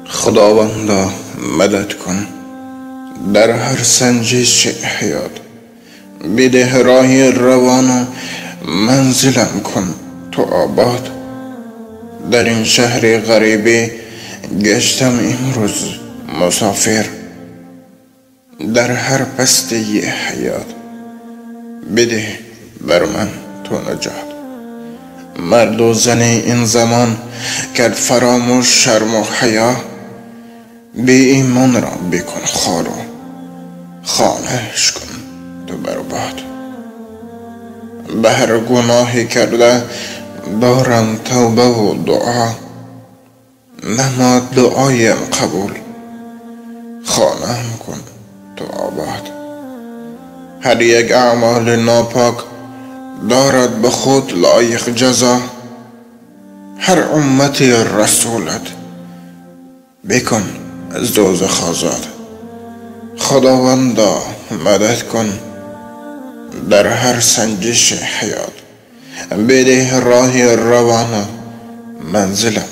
خداوندا مدد کن در هر سنجش حیات. بده راهی روان و منزلم کن تو آباد. در این شهر غریبی گشتم امروز مسافر. در هر پستی حیات بده بر من تو نجات. مرد و زن این زمان کرد فراموش شرم و حیا. بی ایمان را بکن خوار و خانهش کن تو برباد. به هر گناهی کرده دارم توبه و دعا. نماد دعایم قبول خانه‌ام کن تو آباد. هر یک اعمال ناپاک دارد به خود لایق جزا. هر امتی رسولت بکن از دوزخ آزاد. خداوندا مدد کن در هر سنجش حیات. بده راه روان منزلم